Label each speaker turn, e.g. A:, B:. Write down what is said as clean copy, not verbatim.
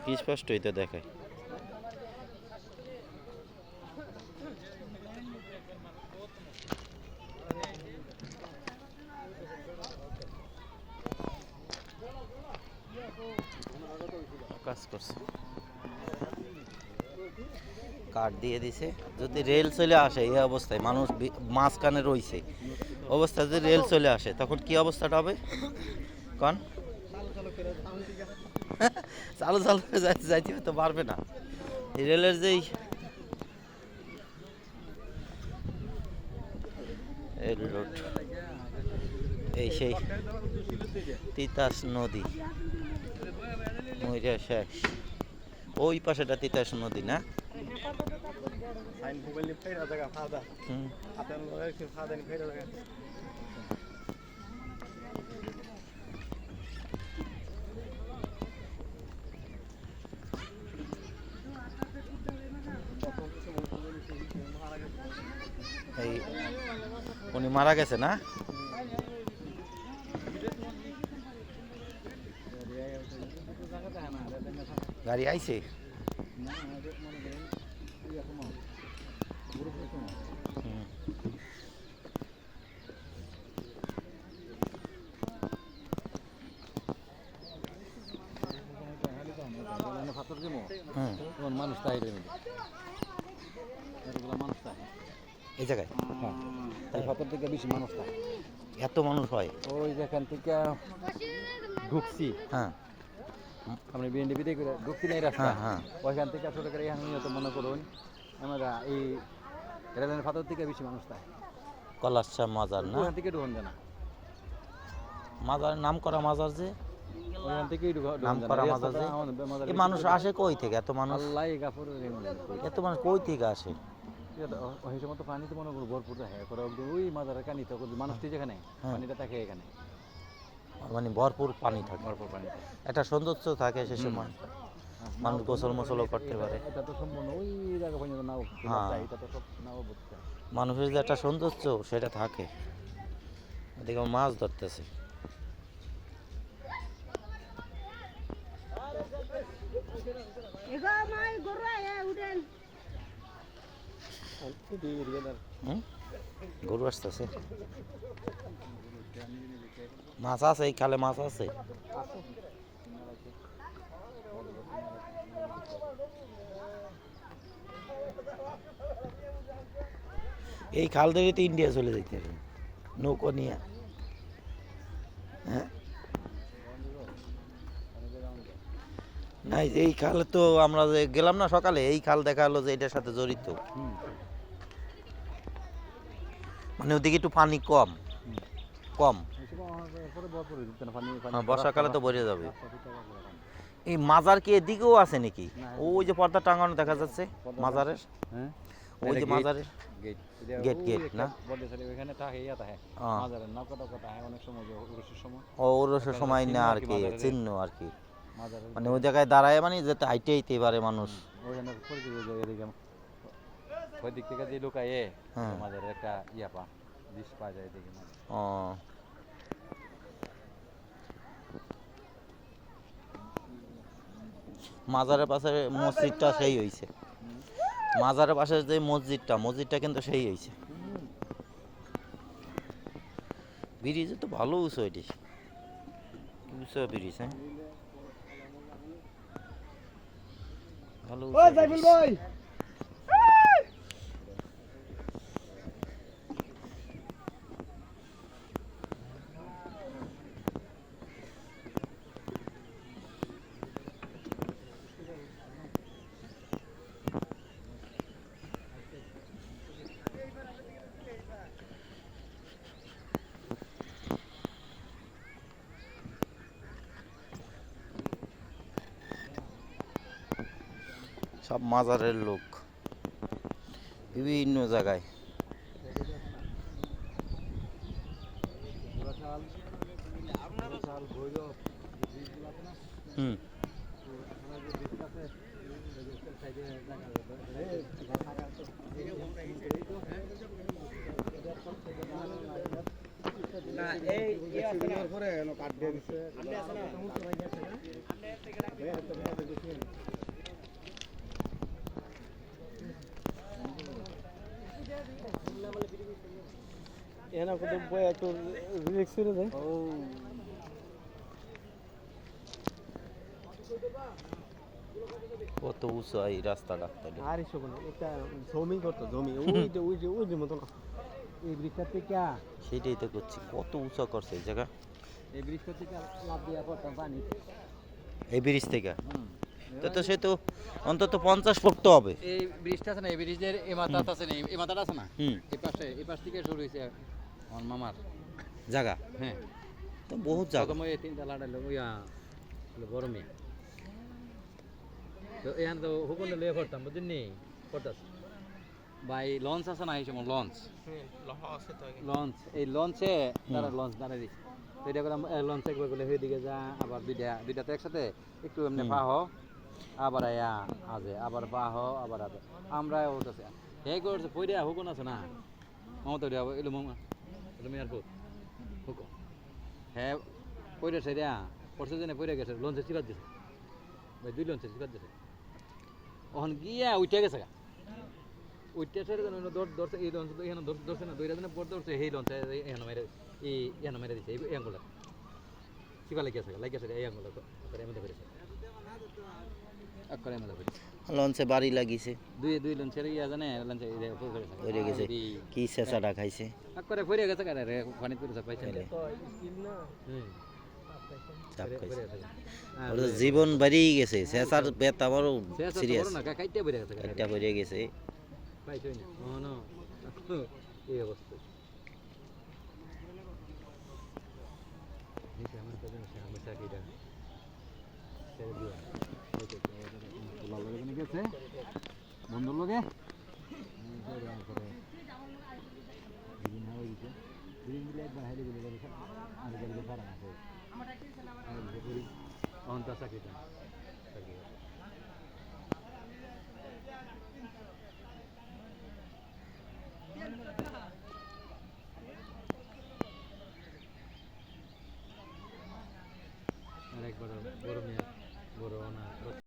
A: কি স্পষ্টই তো দেখায়। কাজ করছে, কাঠ দিয়ে দিছে। যদি রেল চলে আসে এই অবস্থায়, মানুষ মাঝখানে রইছে অবস্থায় যদি রেল চলে আসে তখন কি অবস্থাটা হবে কন? চালু চালু করে যাইতে যাইতে তো পারবে না। রেলের যেই রেল রোড, এই সেই তিতাস নদী মইরা শেষ। ওই পাশেটা তিতাস নদী না? এই উনি মারা গেছে না? গাড়ি আইছে?
B: মানুষ তাই মানুষ তাই
A: এই জায়গায়
B: তাই ভাতর থেকে বেশি মানুষ তাই।
A: এত মানুষ হয়?
B: ওই যেখান থেকে ঢুকছি,
A: হ্যাঁ
B: আমরা বিএনডি বিদায় করে ঢুকছি না এই রাস্তা,
A: হ্যাঁ হ্যাঁ।
B: ওইখান থেকে ছোটো করে আমি তো মনে করুন আমরা এই রেলের ভাতর থেকে বেশি মানুষ তাই।
A: কলাশা মাজার না?
B: ওখান থেকে ঢুকন জানা
A: মাজার নাম করা মাজার যে,
B: ওখান থেকেই
A: নাম করা মাজার যে। এই মানুষ আসে কই থেকে? এত মানুষ,
B: আল্লাহ গাফর
A: এত মানুষ কই থেকে আসে?
B: ওই সময় তো পানি তো মনে করো ভরপুর থাকে করে ওই মাজারের কানি তো মানুষটি যেখানে পানিটা থাকে এখানে,
A: মানে ভরপুর পানি থাকে,
B: ভরপুর পানি
A: একটা সৌন্দর্য থাকে সে সময়, মানুষ গোসল মোসলও করতে পারে।
B: এটা তো সম্পূর্ণ ওই জায়গা পর্যন্ত নাও, এটা তো সব নাও বুঝতে
A: মানুষের যে একটা সৌন্দর্য সেটা থাকে। এদিকে মাছ ধরতেছে। গরু আসতেছে, মাছ আছে এই খালে, মাছ আছে। এই খাল ধরে তো ইন্ডিয়া চলে যেতে হবে নৌকো নিয়ে। হ্যাঁ না, এই খালে তো আমরা যে গেলাম না সকালে, এই খাল দেখা হলো যে এটার সাথে জড়িত। মানে ওদিকে একটু পানি কম কম, বর্ষাকালে তো ভরে যাবে। এই মাজার কি এদিকেও আছে নাকি? ওই যে পর্দা টাঙানো দেখা যাচ্ছে মাজারের, ওই যে মাজারের গেট গেট না? ও ওরসের সময় না আর কি, চিহ্ন আর কি, মানে ওই জায়গায় দাঁড়ায় মানে যেতে হাইটে হাইতে পারে মানুষ।
B: ওই দিক থেকে যে লুকায় মাজারের একটা ইয়া পা দৃশ্য পাওয়া যায় এদিকে।
A: ও মাজারের পাশে মসজিদটা সেই হয়েছে, মাজারের পাশে যে মসজিদটা কিন্তু সেই হয়েছে। ব্রিজ তো ভালো উঁচু, এটি উঁচু ব্রিজ। হ্যাঁ ভালো সব মাজারের লোক বিভিন্ন জায়গায়। হুম
C: এনা কত বয় একটু রিল্যাক্স করে দেয়
A: কত উঁচু এই রাস্তাটা তাহলে।
C: আর এসব না এটা জমি করতো জমি ওই যে মতন এই ব্রিজটা থেকে
A: সেটাই তো করছি, কত উঁচু করছে এই জায়গা,
C: এই ব্রিজটা থেকে লাভ দিয়া করতাম পানি
A: এই ব্রিজ থেকে। তো সে তো অন্তত 50 ফুট তো হবে।
B: এই ব্রিজটা আছে না, এই ব্রিজের এই মাথাটা আছে না, এই মাথাটা আছে না,
A: হুম,
B: এই পাশ থেকে শুরু হয়েছে আমার মামার
A: জায়গা
B: হ্যাঁ।
A: তো বহুত জায়গা।
B: প্রথমে এই তিনটা লাড়াইলো ইয়া বড় মেয়ে, তো এখানে তো হুকুনে লয়ে পড়তাম বুঝলি নি, পড়তাস ভাই লঞ্চ আছে না এই সময় লঞ্চ, এই লঞ্চে তারা লঞ্চ দাঁড়াই দিচ্ছে, তো এটা করে লঞ্চ একবার করলে দিকে যা, আবার দুইটা তো একসাথে একটু এমনি পা হো, আবার আয়া আজে আবার পা হো আবার আজে আমরা হতেছে হে করছে পইরা হুকুন আছে না মমতা এলো মামা এলো মেয়ারপুর হুকুম হ্যাঁ পইরা সেরা পড়ছে জেনে পইরা গেছে, লঞ্চে চিপাত দিছে ভাই, দুই লঞ্চে চিপাত দিছে, ওখান গিয়া উঠে গেছে গা, উঠতে সেরে যেন ধরছে এই লঞ্চ, এখানে ধরছে না দুইটা দিনে পর ধরছে, সেই লঞ্চে এখানে মেরে এখানে মেরে দিচ্ছে এই আঙ্গুলা চিপা লাগিয়েছে এই আঙ্গুলা করে এমন করেছে করে এমন করেছে
A: লঞ্চে বাড়ি লাগিয়েছে,
B: দুই লঞ্চের ইয়া জানে লঞ্চে
A: পড়ে গেছে, কি চেঁচাটা খাইছে,
B: করে পড়ে গেছে কারে রে পানি তুলে পাইছে
A: এলে।
B: হুম
A: চাপ খাইছে। ওর তো জীবন বাড়িয়ে গেছে, চেঁচার বেত আমারও সিরিয়াস,
B: না কাইতে পড়ে গেছে
A: একটা পড়ে গেছে।
B: পাইছই না ও না এই অবস্থা নিচে আমার কাছে আমি চাকরিটা ছেড়ে দিয়া তোলার লগে গেছে বন্ধুর লগে একবার হাইলে গেলে আর গাড়ি খারাপ আছে অন্ত চাকরিটা